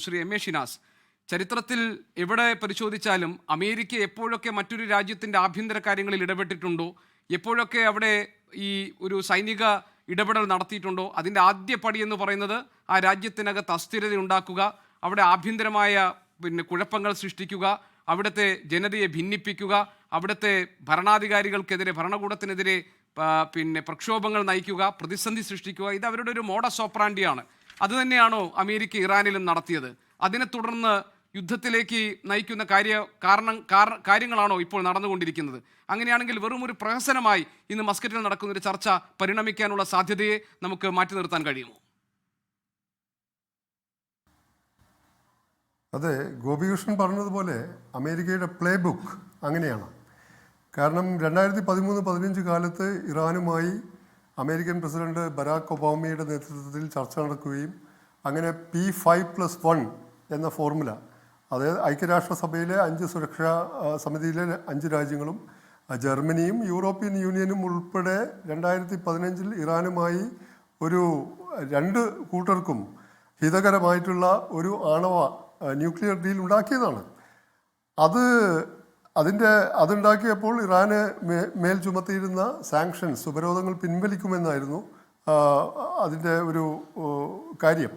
Shri M A Shinas, ചരിത്രത്തിൽ എവിടെ പരിശോധിച്ചാലും America എപ്പോഴൊക്കെ മറ്റൊരു രാജ്യത്തിൻ്റെ ആഭ്യന്തര കാര്യങ്ങളിൽ ഇടപെട്ടിട്ടുണ്ടോ, എപ്പോഴൊക്കെ അവിടെ ഈ ഒരു സൈനിക ഇടപെടൽ നടത്തിയിട്ടുണ്ടോ, അതിൻ്റെ ആദ്യ പടി എന്ന് പറയുന്നത് ആ രാജ്യത്തിനകത്ത് അസ്ഥിരത ഉണ്ടാക്കുക, അവിടെ ആഭ്യന്തരമായ കുഴപ്പങ്ങൾ സൃഷ്ടിക്കുക, അവിടുത്തെ ജനതയെ ഭിന്നിപ്പിക്കുക, അവിടുത്തെ ഭരണാധികാരികൾക്കെതിരെ ഭരണകൂടത്തിനെതിരെ പ്രക്ഷോഭങ്ങൾ നയിക്കുക, പ്രതിസന്ധി സൃഷ്ടിക്കുക. ഇത് അവരുടെ ഒരു മോഡസ് ഓപ്പറാൻഡിയാണ്. അതുതന്നെയാണോ അമേരിക്ക ഇറാനിലും നടത്തിയത്? അതിനെ തുടർന്ന് യുദ്ധത്തിലേക്ക് നയിക്കുന്ന കാര്യങ്ങളാണോ ഇപ്പോൾ നടന്നുകൊണ്ടിരിക്കുന്നത്? അങ്ങനെയാണെങ്കിൽ വെറും ഒരു പ്രഹസനമായി ഇന്ന് മസ്കറ്റിൽ നടക്കുന്ന ഒരു ചർച്ച പരിണമിക്കാനുള്ള സാധ്യതയെ നമുക്ക് മാറ്റി നിർത്താൻ കഴിയുമോ? അതെ, ഗോപികൃഷ്ണൻ പറഞ്ഞതുപോലെ അമേരിക്കയുടെ പ്ലേ ബുക്ക് അങ്ങനെയാണ്. കാരണം 2013-15 കാലത്ത് ഇറാനുമായി അമേരിക്കൻ പ്രസിഡന്റ് ബരാക് ഒബാമയുടെ നേതൃത്വത്തിൽ ചർച്ച നടക്കുകയും അങ്ങനെ P5+1 എന്ന ഫോർമുല, അതായത് ഐക്യരാഷ്ട്രസഭയിലെ 5 സുരക്ഷാ സമിതിയിലെ 5 രാജ്യങ്ങളും ജർമ്മനിയും യൂറോപ്യൻ യൂണിയനും ഉൾപ്പെടെ 2015 ഇറാനുമായി ഒരു 2 കൂട്ടർക്കും ഹിതകരമായിട്ടുള്ള ഒരു ആണവ ന്യൂക്ലിയർ ഡീൽ ഉണ്ടാക്കിയതാണ്. അതുണ്ടാക്കിയപ്പോൾ ഇറാന് മേൽ ചുമത്തിയിരുന്ന സാങ്ഷൻസ്, ഉപരോധങ്ങൾ പിൻവലിക്കുമെന്നായിരുന്നു അതിൻ്റെ ഒരു കാര്യം.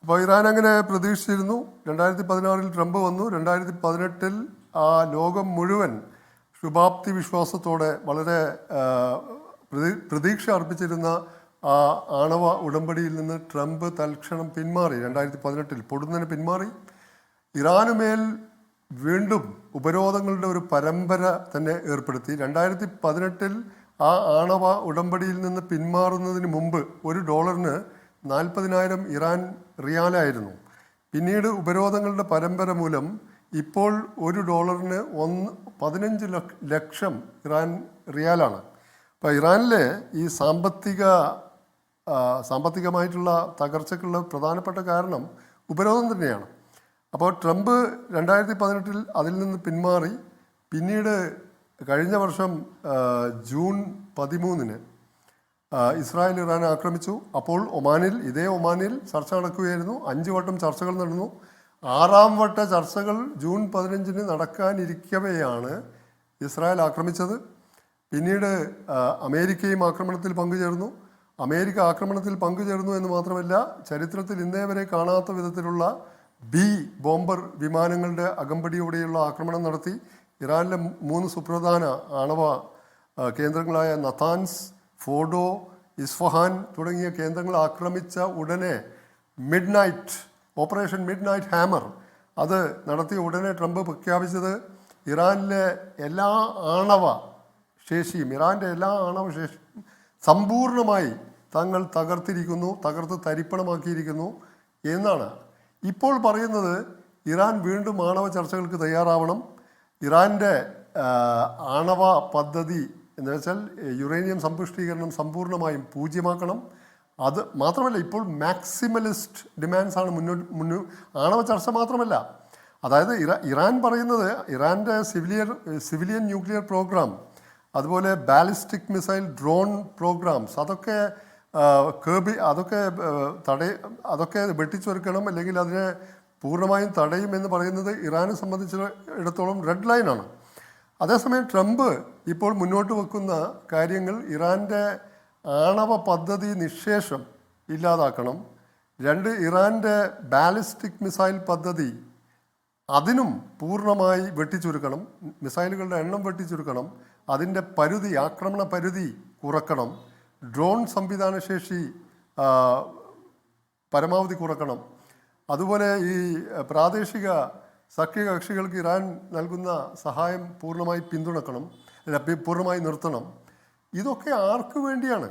അപ്പോൾ ഇറാൻ അങ്ങനെ പ്രതീക്ഷിച്ചിരുന്നു. 2016 ട്രംപ് വന്നു. 2018 ആ ലോകം മുഴുവൻ ശുഭാപ്തി വിശ്വാസത്തോടെ വളരെ പ്രതീക്ഷ അർപ്പിച്ചിരുന്ന ആ ആണവ ഉടമ്പടിയിൽ നിന്ന് ട്രംപ് തൽക്ഷണം പിന്മാറി. 2018 പൊടുന്നതിന് പിന്മാറി. ഇറാനുമേൽ വീണ്ടും ഉപരോധങ്ങളുടെ ഒരു പരമ്പര തന്നെ ഏർപ്പെടുത്തി. 2018 ആ ആണവ ഉടമ്പടിയിൽ നിന്ന് പിന്മാറുന്നതിന് മുമ്പ് $1 40,000 ഇറാൻ റിയാലായിരുന്നു. പിന്നീട് ഉപരോധങ്ങളുടെ പരമ്പര മൂലം ഇപ്പോൾ $1 15 ലക്ഷം ഇറാൻ റിയാലാണ്. അപ്പോൾ ഇറാനിലെ ഈ സാമ്പത്തികമായിട്ടുള്ള തകർച്ചയ്ക്കുള്ള പ്രധാനപ്പെട്ട കാരണം ഉപരോധം തന്നെയാണ്. അപ്പോൾ ട്രംപ് 2018 അതിൽ നിന്ന് പിന്മാറി. പിന്നീട് കഴിഞ്ഞ വർഷം ജൂൺ 13 ഇസ്രായേൽ ഇറാനെ ആക്രമിച്ചു. അപ്പോൾ ഇതേ ഒമാനിൽ ചർച്ച നടക്കുകയായിരുന്നു. 5 വട്ടം ചർച്ചകൾ നടന്നു. 6ാം വട്ട ചർച്ചകൾ ജൂൺ 15 നടക്കാനിരിക്കവെയാണ് ഇസ്രായേൽ ആക്രമിച്ചത്. പിന്നീട് അമേരിക്കയും ആക്രമണത്തിൽ പങ്കുചേർന്നു. അമേരിക്ക ആക്രമണത്തിൽ പങ്കുചേർന്നു എന്ന് മാത്രമല്ല, ചരിത്രത്തിൽ ഇന്നേ വരെ കാണാത്ത വിധത്തിലുള്ള ബോംബർ വിമാനങ്ങളുടെ അകമ്പടിയോടെയുള്ള ആക്രമണം നടത്തി. ഇറാനിലെ 3 സുപ്രധാന ആണവ കേന്ദ്രങ്ങളായ നതാൻസ്, ഫോഡോ, ഇസ്ഫഹാൻ തുടങ്ങിയ കേന്ദ്രങ്ങൾ ആക്രമിച്ച ഉടനെ ഓപ്പറേഷൻ മിഡ് നൈറ്റ് ഹാമർ അത് നടത്തിയ ഉടനെ ട്രംപ് പ്രഖ്യാപിച്ചത് ഇറാനിലെ എല്ലാ ആണവ ശേഷിയും സമ്പൂർണമായി തങ്ങൾ തകർത്ത് തരിപ്പണമാക്കിയിരിക്കുന്നു എന്നാണ്. ഇപ്പോൾ പറയുന്നത് ഇറാൻ വീണ്ടും ആണവ ചർച്ചകൾക്ക് തയ്യാറാവണം. ഇറാൻ്റെ ആണവ പദ്ധതി എന്ന് വെച്ചാൽ യുറേനിയം സമ്പുഷ്ടീകരണം സമ്പൂർണ്ണമായും പൂജ്യമാക്കണം. അത് മാത്രമല്ല, ഇപ്പോൾ മാക്സിമലിസ്റ്റ് ഡിമാൻഡ്സാണ് ആണവ ചർച്ച മാത്രമല്ല. അതായത് ഇറാൻ പറയുന്നത് ഇറാൻ്റെ സിവിലിയൻ ന്യൂക്ലിയർ പ്രോഗ്രാം, അതുപോലെ ബാലിസ്റ്റിക് മിസൈൽ ഡ്രോൺ പ്രോഗ്രാംസ്, അതൊക്കെ വെട്ടിച്ചുരുക്കണം, അല്ലെങ്കിൽ അതിനെ പൂർണ്ണമായും തടയും എന്ന് പറയുന്നത് ഇറാനെ സംബന്ധിച്ചിടത്തോളം റെഡ് ലൈനാണ്. അതേസമയം ട്രംപ് ഇപ്പോൾ മുന്നോട്ട് വെക്കുന്ന കാര്യങ്ങൾ ഇറാൻ്റെ ആണവ പദ്ധതി നിശ്ശേഷം ഇല്ലാതാക്കണം. 2, ഇറാൻ്റെ ബാലിസ്റ്റിക് മിസൈൽ പദ്ധതി അതിനും പൂർണ്ണമായി വെട്ടിച്ചുരുക്കണം. മിസൈലുകളുടെ എണ്ണം വെട്ടിച്ചുരുക്കണം. അതിൻ്റെ ആക്രമണ പരിധി കുറക്കണം. ഡ്രോൺ സംവിധാനശേഷി പരമാവധി കുറക്കണം. അതുപോലെ ഈ പ്രാദേശിക സഖ്യകക്ഷികൾക്ക് ഇറാൻ നൽകുന്ന സഹായം പൂർണ്ണമായി നിർത്തണം. ഇതൊക്കെ ആർക്ക് വേണ്ടിയാണ്?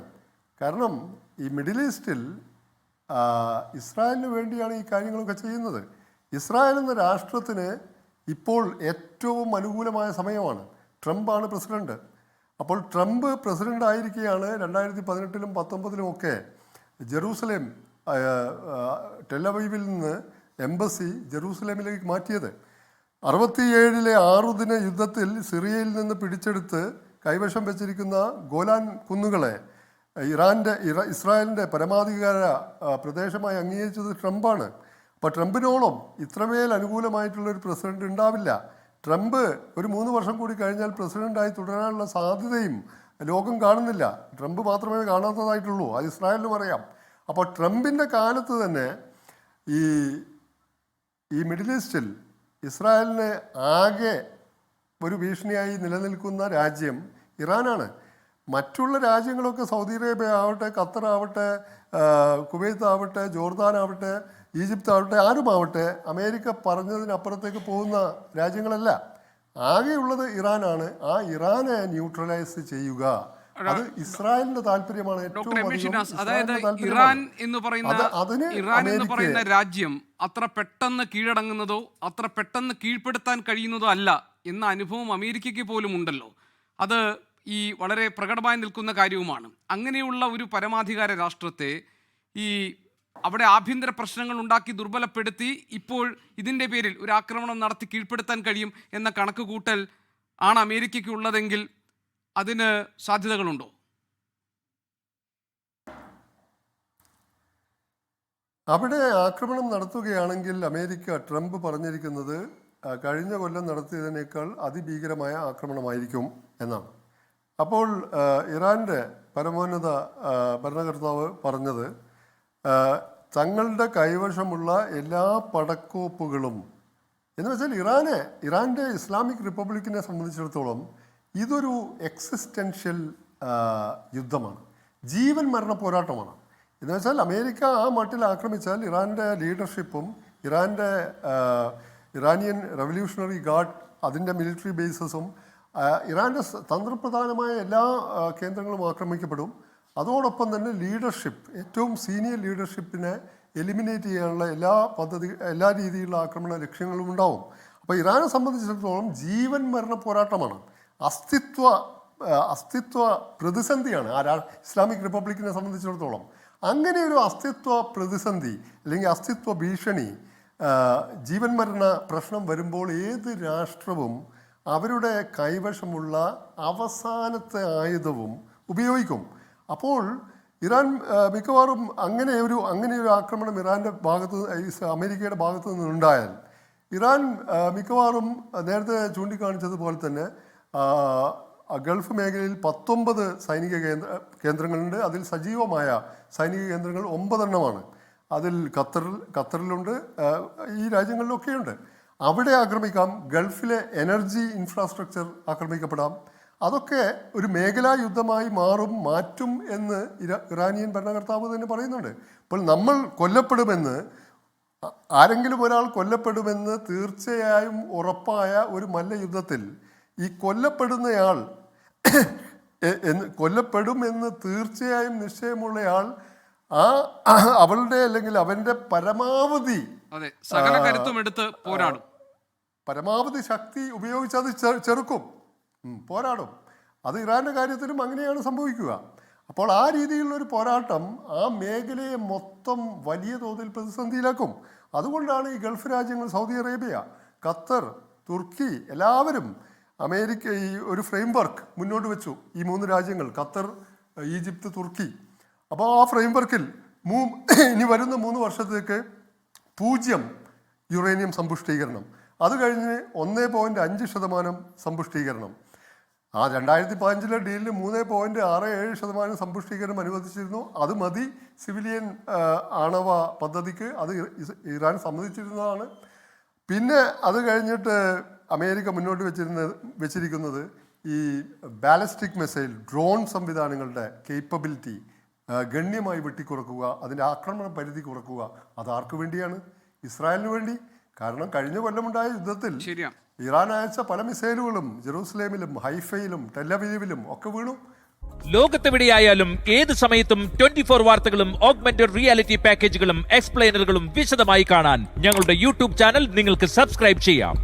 കാരണം ഈ മിഡിൽ ഈസ്റ്റിൽ ഇസ്രായേലിന് വേണ്ടിയാണ് ഈ കാര്യങ്ങളൊക്കെ ചെയ്യുന്നത്. ഇസ്രായേൽ എന്ന രാഷ്ട്രത്തിന് ഇപ്പോൾ ഏറ്റവും അനുകൂലമായ സമയമാണ്. ട്രംപാണ് പ്രസിഡന്റ്. അപ്പോൾ ട്രംപ് പ്രസിഡന്റ് ആയിരിക്കെയാണ് 2018-ലും 2019-ലും ഒക്കെ ജെറൂസലേം ടെലവീവിൽ നിന്ന് എംബസി ജെറൂസലേമിലേക്ക് മാറ്റിയത്. 67-ലെ 6 ദിന യുദ്ധത്തിൽ സിറിയയിൽ നിന്ന് പിടിച്ചെടുത്ത് കൈവശം വെച്ചിരിക്കുന്ന ഗോലാൻ കുന്നുകളെ ഇസ്രായേലിൻ്റെ പരമാധികാര പ്രദേശമായി അംഗീകരിച്ചത് ട്രംപാണ്. അപ്പോൾ ട്രംപിനോളം ഇത്രമേൽ അനുകൂലമായിട്ടുള്ളൊരു പ്രസിഡന്റ് ഉണ്ടാവില്ല. ട്രംപ് ഒരു 3 വർഷം കൂടി കഴിഞ്ഞാൽ പ്രസിഡന്റായി തുടരാനുള്ള സാധ്യതയും ലോകം കാണുന്നില്ല. ട്രംപ് മാത്രമേ കാണാത്തതായിട്ടുള്ളൂ, അത് ഇസ്രായേലിനും അറിയാം. അപ്പോൾ ട്രംപിൻ്റെ കാലത്ത് തന്നെ ഈ മിഡിൽ ഈസ്റ്റിൽ ഇസ്രായേലിന് ആകെ ഒരു ഭീഷണിയായി നിലനിൽക്കുന്ന രാജ്യം ഇറാനാണ്. മറ്റുള്ള രാജ്യങ്ങളൊക്കെ സൗദി അറേബ്യ ആവട്ടെ, ഖത്തർ ആവട്ടെ, കുവൈത്ത് ആവട്ടെ, ജോർദാൻ ആവട്ടെ, ഈജിപ്ത് ആവട്ടെ, ആരുമാവട്ടെ, അമേരിക്ക പറഞ്ഞതിനപ്പുറത്തേക്ക് പോകുന്ന രാജ്യങ്ങളല്ല. ആകെയുള്ളത് ഇറാനാണ്. ആ ഇറാനെ ന്യൂട്രലൈസ് ചെയ്യുക, അത് ഇസ്രായേലിന്റെ താല്പര്യമാണ്. അതായത് ഇറാൻ എന്ന് പറയുന്ന രാജ്യം അത്ര പെട്ടെന്ന് കീഴടങ്ങുന്നതോ അത്ര പെട്ടെന്ന് കീഴ്പ്പെടുത്താൻ കഴിയുന്നതോ അല്ല എന്ന അനുഭവം അമേരിക്കയ്ക്ക് പോലും ഉണ്ടല്ലോ. അത് ഈ വളരെ പ്രകടമായി നിൽക്കുന്ന കാര്യവുമാണ്. അങ്ങനെയുള്ള ഒരു പരമാധികാര രാഷ്ട്രത്തെ ഈ അവിടെ ആഭ്യന്തര പ്രശ്നങ്ങൾ ഉണ്ടാക്കി ദുർബലപ്പെടുത്തി ഇപ്പോൾ ഇതിൻ്റെ പേരിൽ ഒരു ആക്രമണം നടത്തി കീഴ്പ്പെടുത്താൻ കഴിയും എന്ന കണക്ക് കൂട്ടൽ ആണ് അമേരിക്കയ്ക്ക് ഉള്ളതെങ്കിൽ അതിന് സാധ്യതകളുണ്ടോ? അവിടെ ആക്രമണം നടത്തുകയാണെങ്കിൽ അമേരിക്ക, ട്രംപ് പറഞ്ഞിരിക്കുന്നത് കഴിഞ്ഞ കൊല്ലം നടത്തിയതിനേക്കാൾ അതിഭീകരമായ ആക്രമണമായിരിക്കും എന്നാണ്. അപ്പോൾ ഇറാൻ്റെ പരമോന്നത ഭരണകർത്താവ് പറഞ്ഞത് തങ്ങളുടെ കൈവശമുള്ള എല്ലാ പടക്കോപ്പുകളും, എന്ന് വെച്ചാൽ ഇറാൻ്റെ ഇസ്ലാമിക് റിപ്പബ്ലിക്കിനെ സംബന്ധിച്ചിടത്തോളം ഇതൊരു എക്സിസ്റ്റൻഷ്യൽ യുദ്ധമാണ്, ജീവൻ മരണ പോരാട്ടമാണ്. എന്ന് വെച്ചാൽ അമേരിക്ക ആ മട്ടിൽ ആക്രമിച്ചാൽ ഇറാൻ്റെ ലീഡർഷിപ്പും ഇറാനിയൻ റവല്യൂഷണറി ഗാർഡ് അതിൻ്റെ മിലിറ്ററി ബേസസും ഇറാൻ്റെ തന്ത്രപ്രധാനമായ എല്ലാ കേന്ദ്രങ്ങളും ആക്രമിക്കപ്പെടും. അതോടൊപ്പം തന്നെ ലീഡർഷിപ്പ്, ഏറ്റവും സീനിയർ ലീഡർഷിപ്പിനെ എലിമിനേറ്റ് ചെയ്യാനുള്ള എല്ലാ രീതിയിലുള്ള ആക്രമണ ലക്ഷ്യങ്ങളും ഉണ്ടാവും. അപ്പോൾ ഇറാനെ സംബന്ധിച്ചിടത്തോളം ജീവൻ മരണ പോരാട്ടമാണ്, അസ്തിത്വ പ്രതിസന്ധിയാണ് ഇസ്ലാമിക് റിപ്പബ്ലിക്കിനെ സംബന്ധിച്ചിടത്തോളം. അങ്ങനെ ഒരു അസ്തിത്വ പ്രതിസന്ധി അല്ലെങ്കിൽ അസ്തിത്വ ഭീഷണി, ജീവൻ മരണ പ്രശ്നം വരുമ്പോൾ ഏത് രാഷ്ട്രവും അവരുടെ കൈവശമുള്ള അവസാനത്തെ ആയുധവും ഉപയോഗിക്കും. അപ്പോൾ ഇറാൻ മിക്കവാറും അങ്ങനെ ഒരു ആക്രമണം ഇറാൻ്റെ അമേരിക്കയുടെ ഭാഗത്തു നിന്നുണ്ടായാൽ ഇറാൻ മിക്കവാറും നേരത്തെ ചൂണ്ടിക്കാണിച്ചതുപോലെ തന്നെ ഗൾഫ് മേഖലയിൽ 19 സൈനിക കേന്ദ്രങ്ങളുണ്ട്. അതിൽ സജീവമായ സൈനിക കേന്ദ്രങ്ങൾ 9 എണ്ണമാണ്. അതിൽ ഖത്തറിലുണ്ട്, ഈ രാജ്യങ്ങളിലൊക്കെയുണ്ട്. അവിടെ ആക്രമിക്കാം. ഗൾഫിലെ എനർജി ഇൻഫ്രാസ്ട്രക്ചർ ആക്രമിക്കപ്പെടാം. അതൊക്കെ ഒരു മേഖലാ യുദ്ധമായി മാറ്റും എന്ന് ഇറാനിയൻ ഭരണകർത്താവ് തന്നെ പറയുന്നുണ്ട്. അപ്പോൾ നമ്മൾ ആരെങ്കിലും ഒരാൾ കൊല്ലപ്പെടുമെന്ന് തീർച്ചയായും ഉറപ്പായ ഒരു മല്ലയുദ്ധത്തിൽ ഈ കൊല്ലപ്പെടുന്നയാൾ കൊല്ലപ്പെടുമെന്ന് തീർച്ചയായും നിശ്ചയമുള്ളയാൾ അവളുടെ അല്ലെങ്കിൽ അവൻ്റെ പരമാവധി പരമാവധി ശക്തി ഉപയോഗിച്ച് അത് പോരാടും. അത് ഇറാൻ്റെ കാര്യത്തിലും അങ്ങനെയാണ് സംഭവിക്കുക. അപ്പോൾ ആ രീതിയിലുള്ളൊരു പോരാട്ടം ആ മേഖലയെ മൊത്തം വലിയ തോതിൽ പ്രതിസന്ധിയിലാക്കും. അതുകൊണ്ടാണ് ഈ ഗൾഫ് രാജ്യങ്ങൾ, സൗദി അറേബ്യ, ഖത്തർ, തുർക്കി എല്ലാവരും അമേരിക്ക ഈ ഒരു ഫ്രെയിംവർക്ക് മുന്നോട്ട് വെച്ചു. ഈ 3 രാജ്യങ്ങൾ, ഖത്തർ, ഈജിപ്ത്, തുർക്കി. അപ്പോൾ ആ ഫ്രെയിംവർക്കിൽ ഇനി വരുന്ന 3 വർഷത്തേക്ക് 0 യുറേനിയം സമ്പുഷ്ടീകരണം, അത് കഴിഞ്ഞ് 1.5% സമ്പുഷ്ടീകരണം. ആ 2015 ഡീലിൽ 3.67% സമ്പുഷ്ടീകരണം അനുവദിച്ചിരുന്നു. അത് മതി സിവിലിയൻ ആണവ പദ്ധതിക്ക്, അത് ഇറാൻ സമ്മതിച്ചിരുന്നതാണ്. പിന്നെ അത് കഴിഞ്ഞിട്ട് അമേരിക്ക മുന്നോട്ട് വെച്ചിരിക്കുന്നത് ഈ ബാലിസ്റ്റിക് മിസൈൽ, ഡ്രോൺ സംവിധാനങ്ങളുടെ കേപ്പബിലിറ്റി ഗണ്യമായി വെട്ടിക്കുറക്കുക, അതിൻ്റെ ആക്രമണ പരിധി കുറക്കുക. അതാർക്ക് വേണ്ടിയാണ്? ഇസ്രായേലിന് വേണ്ടി. കാരണം കഴിഞ്ഞ കൊല്ലമുണ്ടായ യുദ്ധത്തിൽ ഇറാൻ അയച്ച പല മിസൈലുകളും ജെറൂസലേമിലും ഹൈഫയിലും ടെലവീവിലും ഒക്കെ വീണു. ലോകത്തെവിടെയായാലും ഏത് സമയത്തും 24 വാർത്തകളും ഓഗ്മെന്റഡ് റിയാലിറ്റി പാക്കേജുകളും എക്സ്പ്ലെയിനറുകളും വിശദമായി കാണാൻ ഞങ്ങളുടെ യൂട്യൂബ് ചാനൽ നിങ്ങൾക്ക് സബ്സ്ക്രൈബ് ചെയ്യാം.